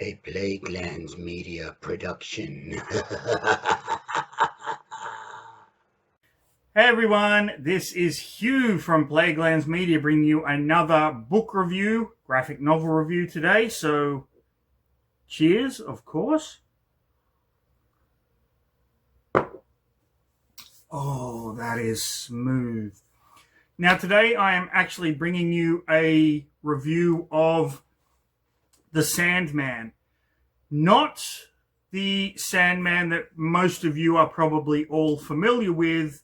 A Plaguelands Media production. Hey everyone, this is Hugh from Plaguelands Media bringing you another book review, graphic novel review today. So, cheers, of course. Oh, that is smooth. Now, today I am actually bringing you a review of The Sandman. Not the Sandman that most of you are probably all familiar with.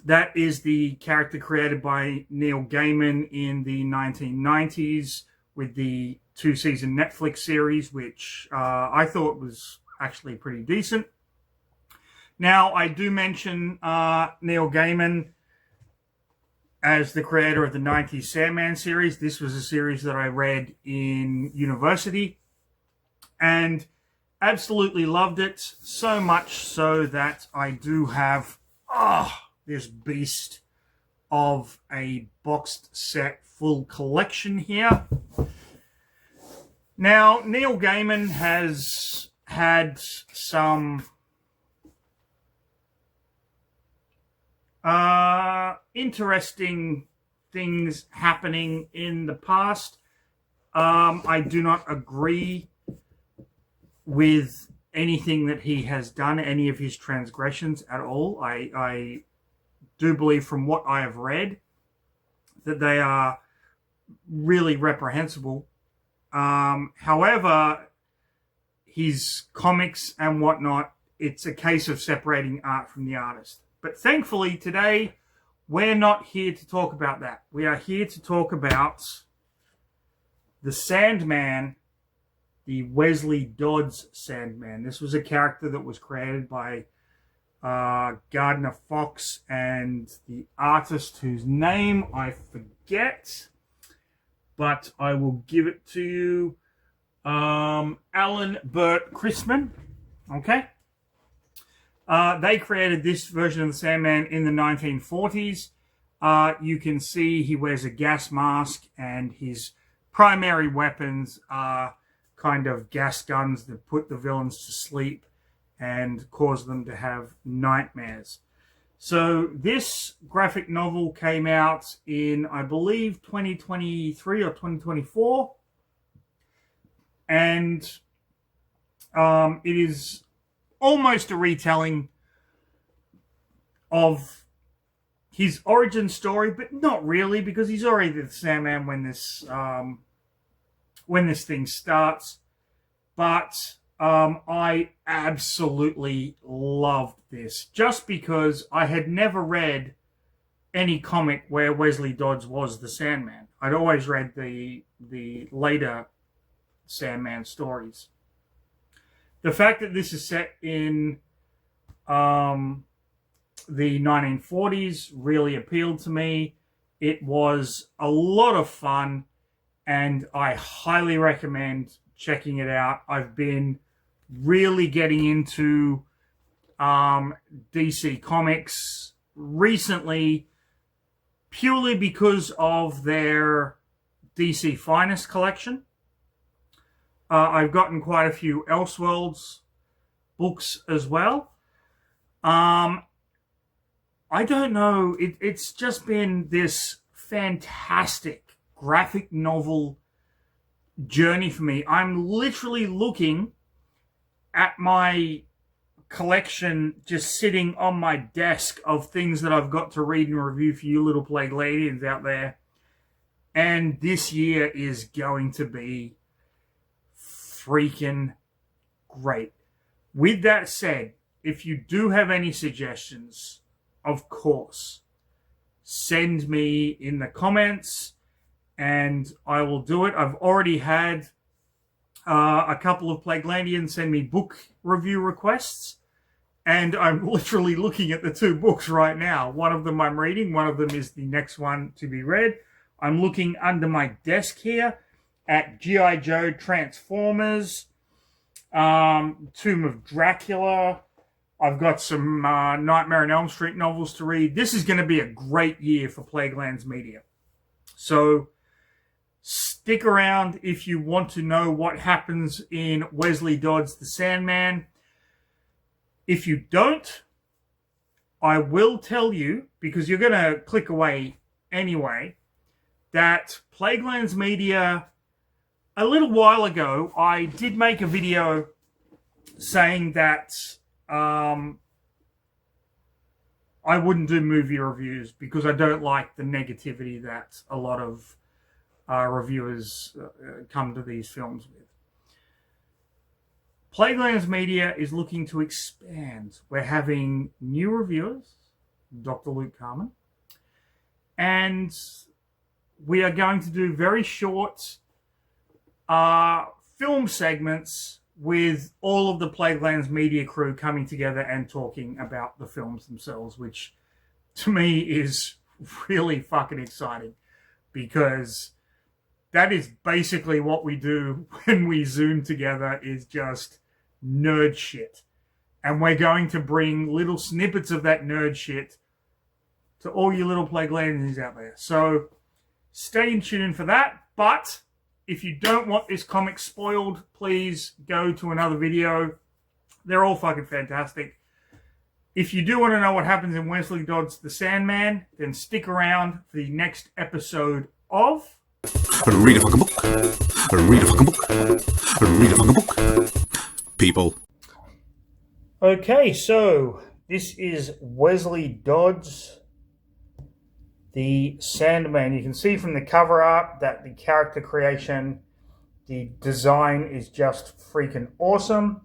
That is the character created by Neil Gaiman in the 1990s with the 2-season Netflix series, which I thought was actually pretty decent. Now, I do mention Neil Gaiman as the creator of the 90s Sandman series. This was a series that I read in university and absolutely loved it, so much so that I do have this beast of a boxed set full collection here. Now, Neil Gaiman has had some interesting things happening in the past. I do not agree with anything that he has done, any of his transgressions at all. I do believe, from what I have read, that they are really reprehensible. However, his comics and whatnot, it's a case of separating art from the artist. But thankfully, today, we're not here to talk about that. We are here to talk about the Sandman, the Wesley Dodds Sandman. This was a character that was created by Gardner Fox and the artist whose name I forget, but I will give it to you, Alan Burt Chrisman. Okay. They created this version of the Sandman in the 1940s. You can see he wears a gas mask, and his primary weapons are kind of gas guns that put the villains to sleep and cause them to have nightmares. So this graphic novel came out in, I believe, 2023 or 2024. And it is almost a retelling of his origin story, but not really, because he's already the Sandman when this thing starts. But I absolutely loved this, just because I had never read any comic where Wesley Dodds was the Sandman. I'd always read the later Sandman stories. The fact that this is set in the 1940s really appealed to me. It was a lot of fun, and I highly recommend checking it out. I've been really getting into DC Comics recently, purely because of their DC Finest collection. I've gotten quite a few Elseworlds books as well. I don't know. It's just been this fantastic graphic novel journey for me. I'm literally looking at my collection just sitting on my desk of things that I've got to read and review for you little Plaguelandians out there. And this year is going to be freaking great. With that said, if you do have any suggestions, of course, send me in the comments and I will do it. I've already had a couple of Plaguelandians send me book review requests, and I'm literally looking at the two books right now. One of them I'm reading, one of them is the next one to be read. I'm looking under my desk here at G.I. Joe Transformers, Tomb of Dracula. I've got some Nightmare on Elm Street novels to read. This is going to be a great year for Plaguelands Media. So Stick around if you want to know what happens in Wesley Dodds' The Sandman. If you don't, I will tell you, because you're going to click away anyway, that Plaguelands Media, a little while ago, I did make a video saying that I wouldn't do movie reviews because I don't like the negativity that a lot of reviewers come to these films with. Plaguelands Media is looking to expand. We're having new reviewers, Dr. Luke Carmen, and we are going to do very short film segments with all of the Plaguelands Media crew coming together and talking about the films themselves, which to me is really fucking exciting, because that is basically what we do when we Zoom together, is just nerd shit. And we're going to bring little snippets of that nerd shit to all you little Plaguelandians out there. So stay tuned for that. But if you don't want this comic spoiled, please go to another video. They're all fucking fantastic. If you do want to know what happens in Wesley Dodds' The Sandman, then stick around for the next episode of... Read a fucking book. Read a fucking book. Read a fucking book. People. Okay, so this is Wesley Dodds, The Sandman. You can see from the cover art that the character creation, the design is just freaking awesome.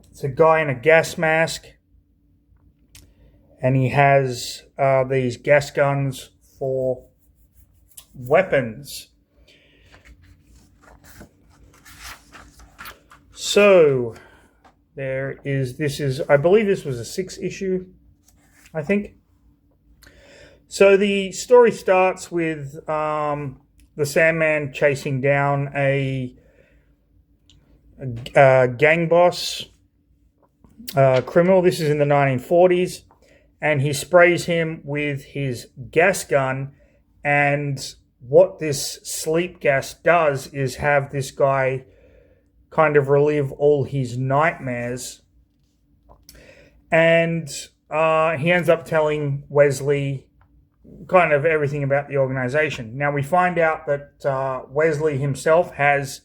It's a guy in a gas mask, and he has these gas guns for weapons. So I believe this was a 6th issue, I think. So the story starts with the Sandman chasing down a gang boss, criminal. This is in the 1940s. And he sprays him with his gas gun. And what this sleep gas does is have this guy kind of relive all his nightmares. And he ends up telling Wesley kind of everything about the organization. Now we find out that Wesley himself has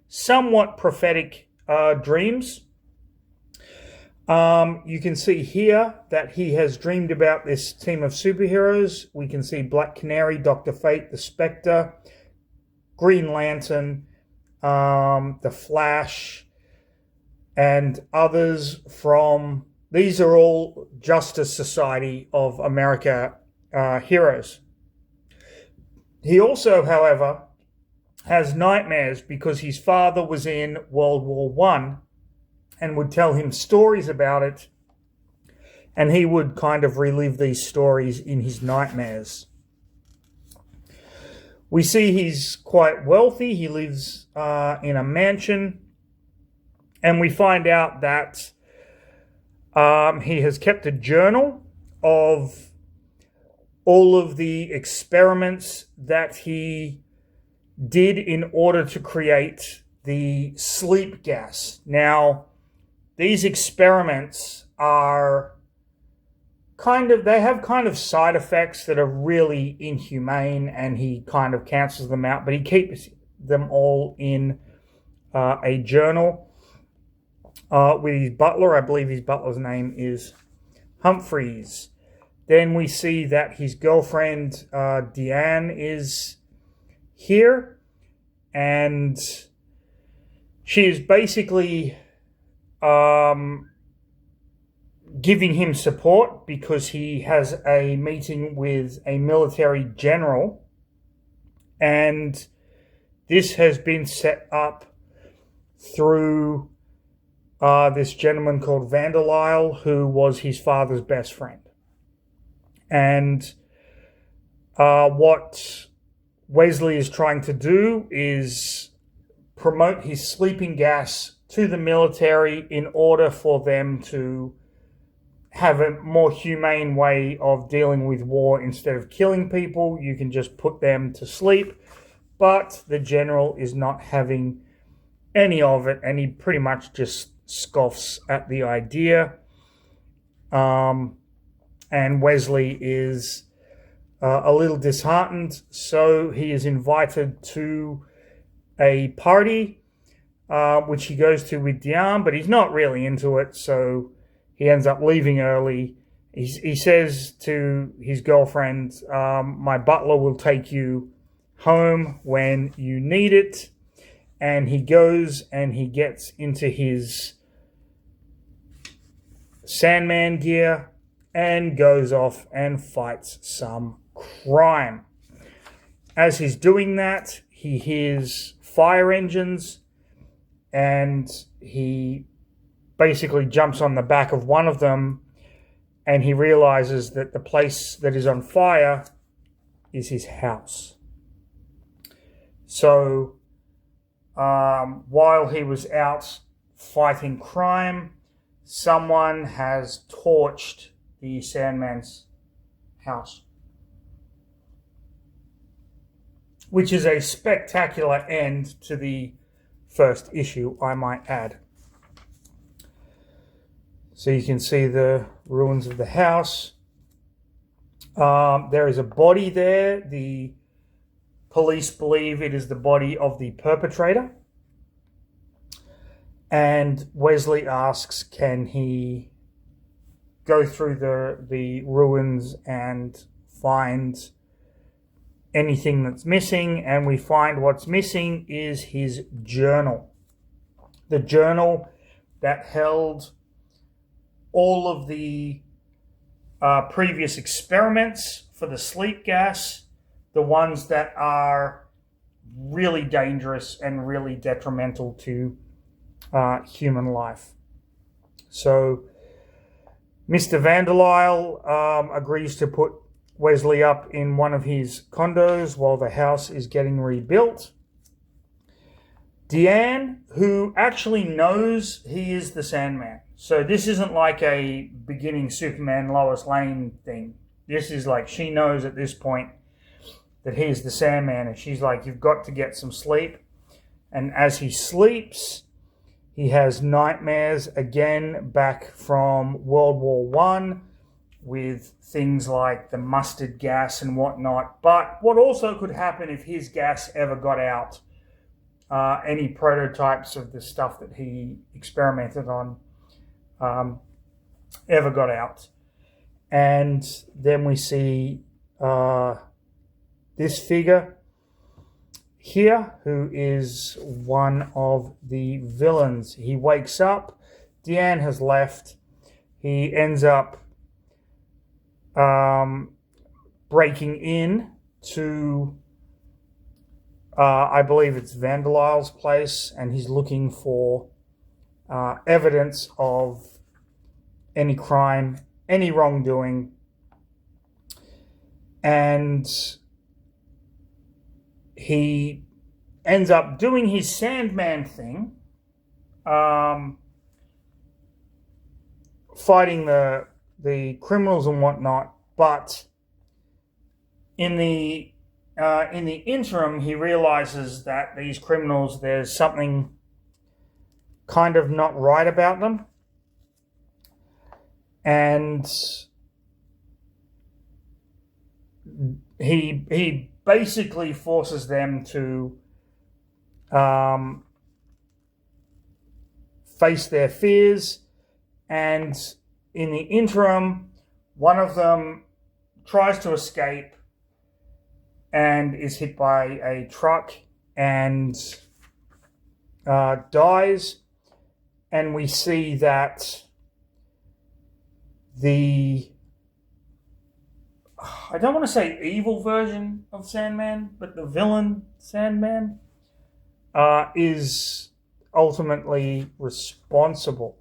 somewhat prophetic dreams. You can see here that he has dreamed about this team of superheroes. We can see Black Canary, Dr. Fate, the Spectre, Green Lantern, the Flash, and others from... These are all Justice Society of America heroes. He also, however, has nightmares because his father was in World War I and would tell him stories about it, and he would kind of relive these stories in his nightmares. We see he's quite wealthy. He lives in a mansion, and we find out that he has kept a journal of all of the experiments that he did in order to create the sleep gas. Now, these experiments are they have kind of side effects that are really inhumane, and he kind of cancels them out, but he keeps them all in a journal with his butler. I believe his butler's name is Humphreys. Then we see that his girlfriend, Deanne, is here, and she is basically giving him support because he has a meeting with a military general, and this has been set up through this gentleman called Vanderlyle, who was his father's best friend. And what Wesley is trying to do is promote his sleeping gas to the military in order for them to have a more humane way of dealing with war. Instead of killing people, you can just put them to sleep. But the general is not having any of it, and he pretty much just scoffs at the idea. And Wesley is a little disheartened, so he is invited to a party, which he goes to with Diane, but he's not really into it, so he ends up leaving early. He says to his girlfriend, my butler will take you home when you need it. And he goes and he gets into his Sandman gear and goes off and fights some crime. As he's doing that, he hears fire engines, and he basically jumps on the back of one of them, and he realizes that the place that is on fire is his house. So while he was out fighting crime, someone has torched the Sandman's house, which is a spectacular end to the first issue, I might add. So you can see the ruins of the house. There is a body there. The police believe it is the body of the perpetrator. And Wesley asks, can he go through the ruins and find anything that's missing? And we find what's missing is his journal. The journal that held all of the previous experiments for the sleep gas, the ones that are really dangerous and really detrimental to human life. So Mr. Vanderlyle agrees to put Wesley up in one of his condos while the house is getting rebuilt. Deanne, who actually knows he is the Sandman. So this isn't like a beginning Superman Lois Lane thing. This is like she knows at this point that he is the Sandman, and she's like, you've got to get some sleep. And as he sleeps, he has nightmares again back from World War One, with things like the mustard gas and whatnot. But what also could happen if his gas ever got out, any prototypes of the stuff that he experimented on ever got out. And then we see this figure here, who is one of the villains. He wakes up, Deanne has left, he ends up breaking in to I believe it's Vanderlyle's place, and he's looking for evidence of any crime, any wrongdoing. And he ends up doing his Sandman thing, fighting the criminals and whatnot, but in the interim, he realizes that these criminals, there's something kind of not right about them. And he basically forces them to face their fears. And in the interim, one of them tries to escape and is hit by a truck and dies. And we see that I don't want to say evil version of Sandman, but the villain Sandman is ultimately responsible.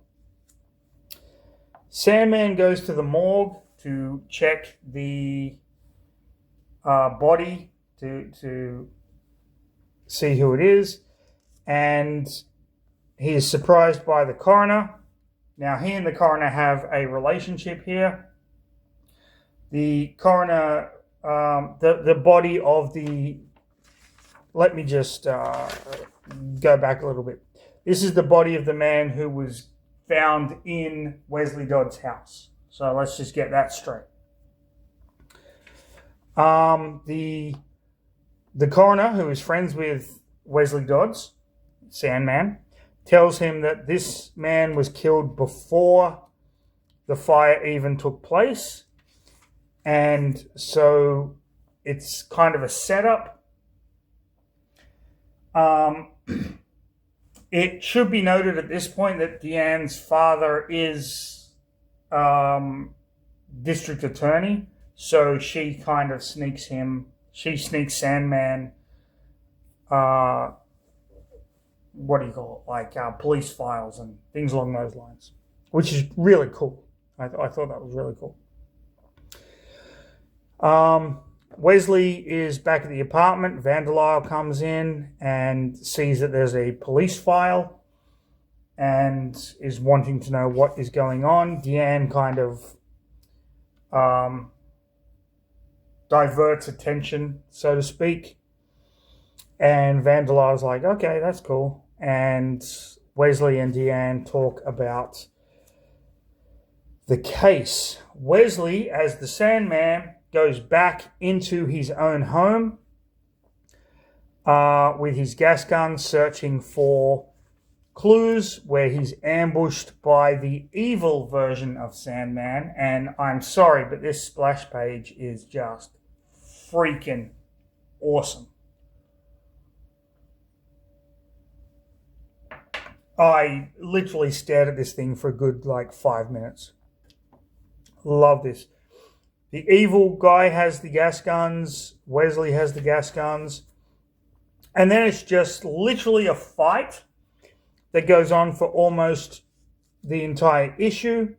Sandman goes to the morgue to check the body to see who it is, and he is surprised by the coroner, Now, he and the coroner have a relationship here. The coroner, the body of the... Let me just go back a little bit. This is the body of the man who was found in Wesley Dodds' house. So let's just get that straight. The coroner, who is friends with Wesley Dodds, Sandman, tells him that this man was killed before the fire even took place. And so it's kind of a setup. It should be noted at this point that Deanne's father is district attorney. So she kind of sneaks Sandman, police files and things along those lines, which is really cool. I thought that was really cool. Wesley is back at the apartment. Vanderlyle comes in and sees that there's a police file and is wanting to know what is going on. Deanne kind of diverts attention, so to speak. And Vanderlyle's like, okay, that's cool. And Wesley and Deanne talk about the case. Wesley, as the Sandman, goes back into his own home with his gas gun, searching for clues, where he's ambushed by the evil version of Sandman. And I'm sorry, but this splash page is just freaking awesome. I literally stared at this thing for a good 5 minutes. Love this. The evil guy has the gas guns. Wesley has the gas guns. And then it's just literally a fight that goes on for almost the entire issue.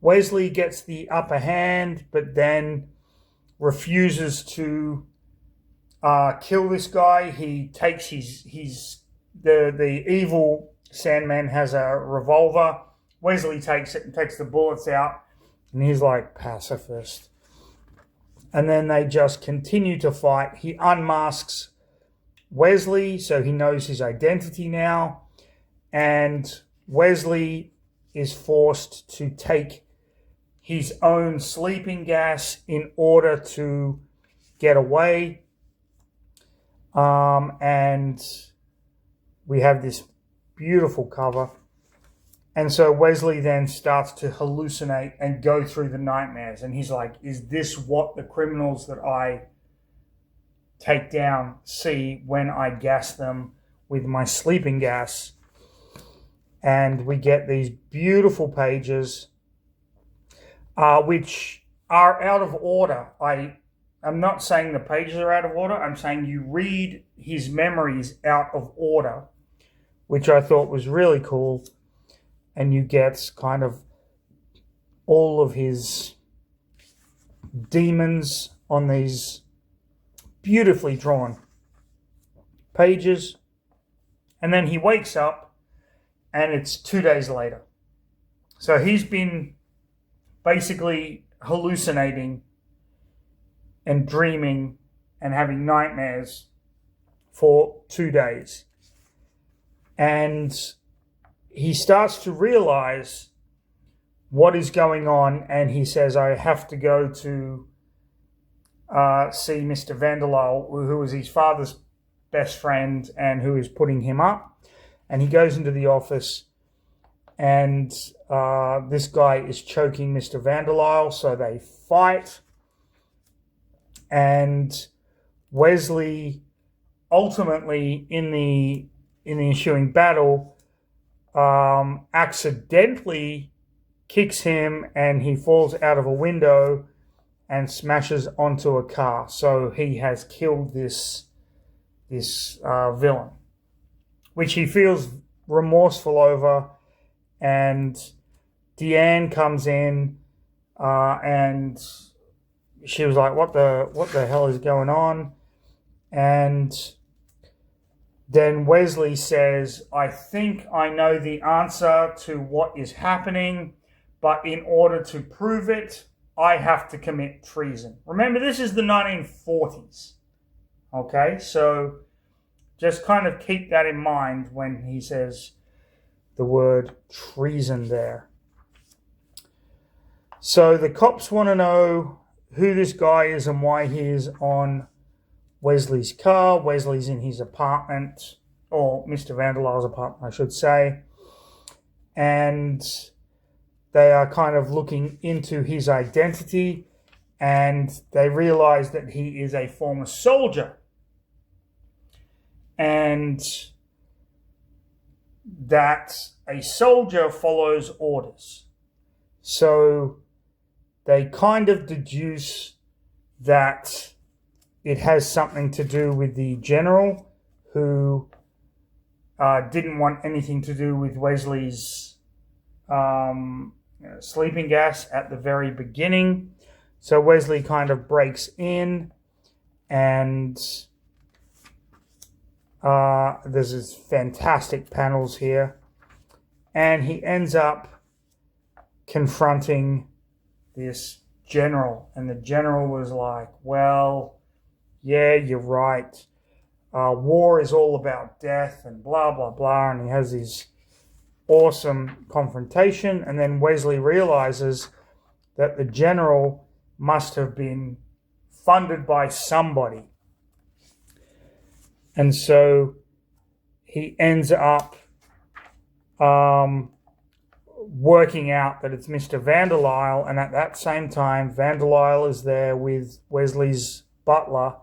Wesley gets the upper hand, but then refuses to kill this guy. He takes the evil Sandman has a revolver. Wesley takes it and takes the bullets out. And he's like, pacifist. And then they just continue to fight. He unmasks Wesley, so he knows his identity now. And Wesley is forced to take his own sleeping gas in order to get away. And we have this beautiful cover. And so Wesley then starts to hallucinate and go through the nightmares. And he's like, is this what the criminals that I take down see when I gas them with my sleeping gas? And we get these beautiful pages, which are out of order. I'm not saying the pages are out of order. I'm saying you read his memories out of order, which I thought was really cool. And you get kind of all of his demons on these beautifully drawn pages. And then he wakes up and it's 2 days later. So he's been basically hallucinating and dreaming and having nightmares for 2 days. And he starts to realize what is going on, and he says, I have to go to see Mr. Vanderlyle, who was his father's best friend and who is putting him up. And he goes into the office, and this guy is choking Mr. Vanderlyle, so they fight. And Wesley ultimately, in the ensuing battle, accidentally kicks him, and he falls out of a window and smashes onto a car. So he has killed this villain, which he feels remorseful over. And Deanne comes in, and she was like, what the hell is going on? And then Wesley says, I think I know the answer to what is happening, but in order to prove it, I have to commit treason. Remember, this is the 1940s. Okay, so just kind of keep that in mind when he says the word treason there. So the cops want to know who this guy is and why he is on Wesley's car. Wesley's in his apartment, or Mr. Vanderlyle's apartment, I should say. And they are kind of looking into his identity, and they realize that he is a former soldier. And that a soldier follows orders. So they kind of deduce that it has something to do with the general who didn't want anything to do with Wesley's sleeping gas at the very beginning. So Wesley kind of breaks in, and there's this fantastic panels here, and he ends up confronting this general, and the general was like, well, yeah, you're right. War is all about death and blah, blah, blah. And he has this awesome confrontation. And then Wesley realizes that the general must have been funded by somebody. And so he ends up working out that it's Mr. Vanderlyle. And at that same time, Vanderlyle is there with Wesley's butler,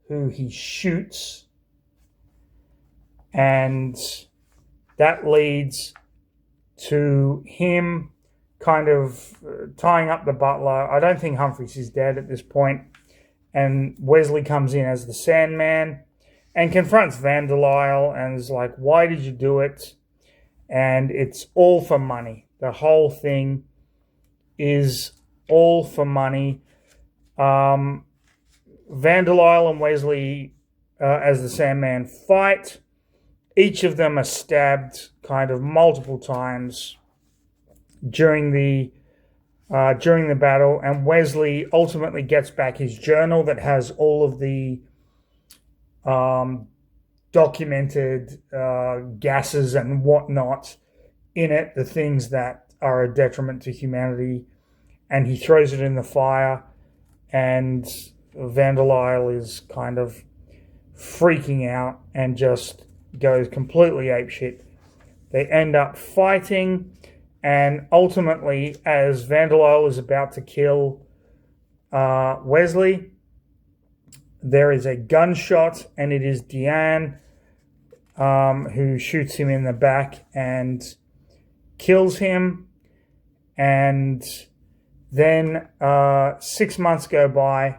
who he shoots. And that leads to him kind of tying up the butler. I don't think Humphreys is dead at this point. And Wesley comes in as the Sandman and confronts Vanderlyle and is like, why did you do it? And it's all for money. The whole thing is all for money. Vanderlyle and Wesley, as the Sandman, fight. Each of them are stabbed kind of multiple times during the battle, and Wesley ultimately gets back his journal that has all of the documented gases and whatnot in it, the things that are a detriment to humanity, and he throws it in the fire, and Vanderlyle is kind of freaking out and just goes completely apeshit. They end up fighting, and ultimately, as Vanderlyle is about to kill Wesley, there is a gunshot, and it is Deanne who shoots him in the back and kills him. And then 6 months go by,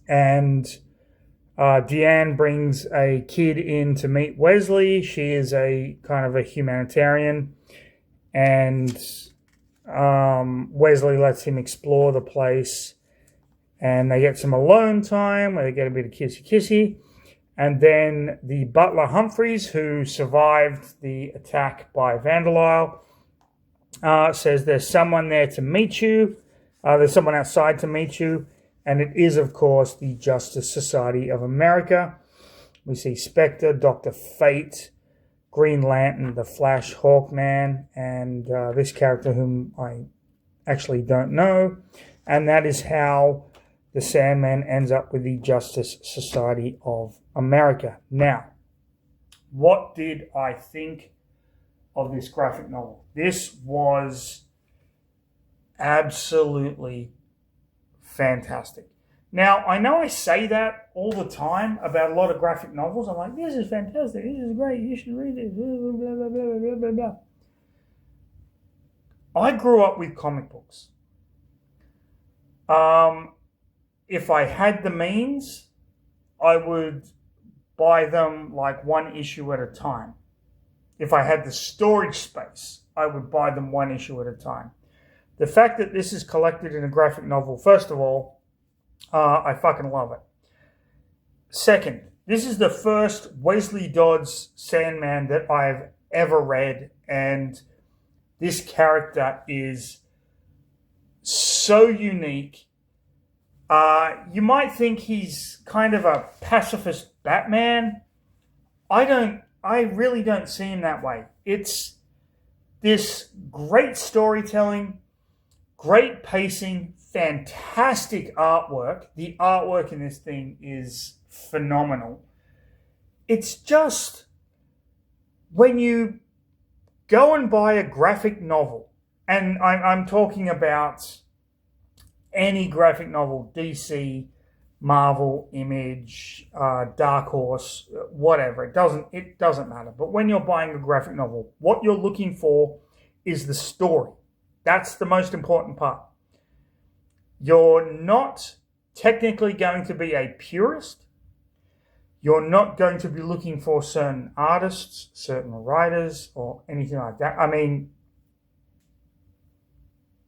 and Deanne brings a kid in to meet Wesley. She is a kind of a humanitarian, and Wesley lets him explore the place, and they get some alone time where they get a bit of kissy-kissy. And then the butler Humphreys, who survived the attack by Vanderlyle, says there's someone there to meet you. There's someone outside to meet you. And it is, of course, the Justice Society of America. We see Spectre, Dr. Fate, Green Lantern, the Flash, Hawkman, and this character whom I actually don't know. And that is how the Sandman ends up with the Justice Society of America. Now, what did I think of this graphic novel? This was absolutely fantastic. Now, I know I say that all the time about a lot of graphic novels. I'm like, this is fantastic, this is great, you should read it, blah, blah, blah, blah, blah, blah. I grew up with comic books. If I had the means, I would buy them like one issue at a time. If I had the storage space, I would buy them one issue at a time. The fact that this is collected in a graphic novel, first of all, I fucking love it. Second, This is the first Wesley Dodds Sandman that I've ever read, and this character is so unique. You might think he's kind of a pacifist Batman. I really don't see him that way. It's this great storytelling, great pacing, fantastic artwork. The artwork in this thing is phenomenal. It's just when you go and buy a graphic novel, and I'm talking about any graphic novel, DC, Marvel, Image, Dark Horse, whatever. It doesn't matter. But when you're buying a graphic novel, what you're looking for is the story. That's the most important part. You're not technically going to be a purist. You're not going to be looking for certain artists, certain writers, or anything like that. I mean,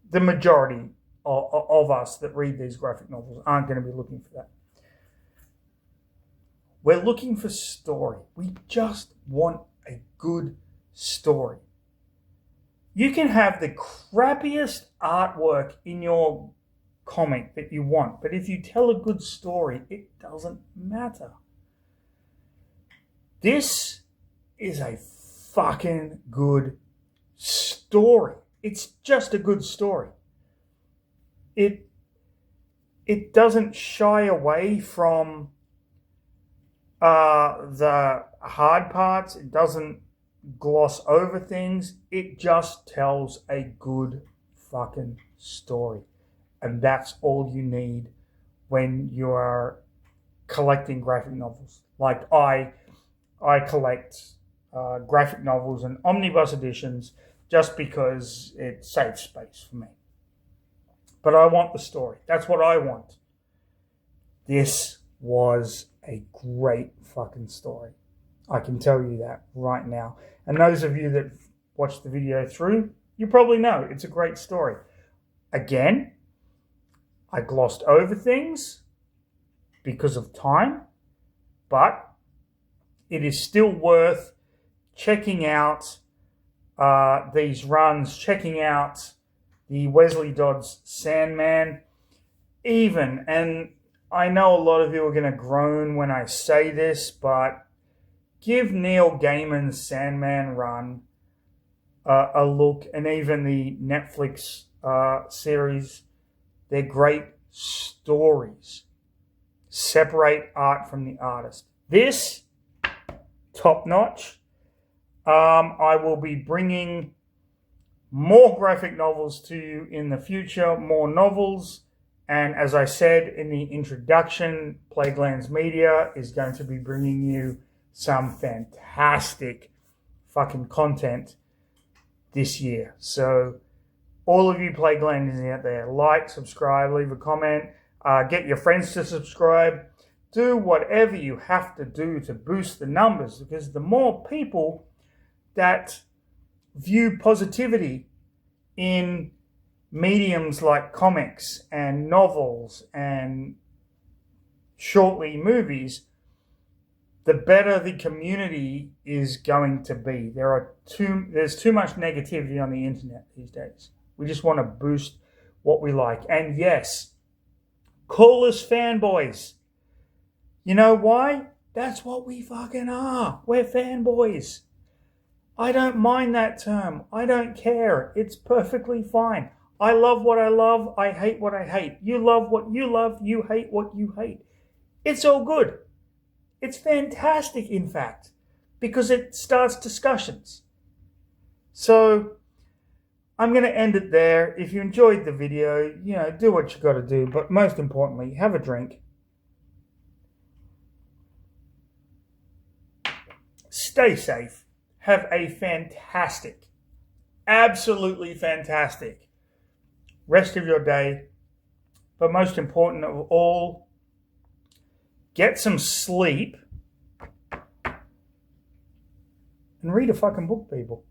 the majority of us that read these graphic novels aren't going to be looking for that. We're looking for story. We just want a good story. You can have the crappiest artwork in your comic that you want, but if you tell a good story, it doesn't matter. This is a fucking good story. It's just a good story. It doesn't shy away from the hard parts. It doesn't gloss over things. It just tells a good fucking story. And that's all you need when you are collecting graphic novels. Like I collect graphic novels and omnibus editions just because it saves space for me. But I want the story. That's what I want. This was a great fucking story. I can tell you that right now. And those of you that watched the video through, you probably know it's a great story. Again, I glossed over things because of time, but it is still worth checking out these runs, checking out the Wesley Dodds Sandman, and I know a lot of you are going to groan when I say this, but give Neil Gaiman's Sandman run a look, and even the Netflix series. They're great stories. Separate art from the artist. This, top notch. I will be bringing more graphic novels to you in the future, more novels. And as I said in the introduction, Plaguelands Media is going to be bringing you some fantastic fucking content this year. So all of you Plaguelanders out there, like, subscribe, leave a comment, get your friends to subscribe. Do whatever you have to do to boost the numbers, because the more people that view positivity in mediums like comics and novels and shortly movies, the better the community is going to be. There's too much negativity on the internet these days. We just want to boost what we like. And yes, call us fanboys. You know why? That's what we fucking are. We're fanboys. I don't mind that term. I don't care. It's perfectly fine. I love what I love. I hate what I hate. You love what you love. You hate what you hate. It's all good. It's fantastic, in fact, because it starts discussions. So I'm going to end it there. If you enjoyed the video, do what you got to do. But most importantly, have a drink. Stay safe. Have a fantastic, absolutely fantastic rest of your day. But most important of all, get some sleep and read a fucking book, people.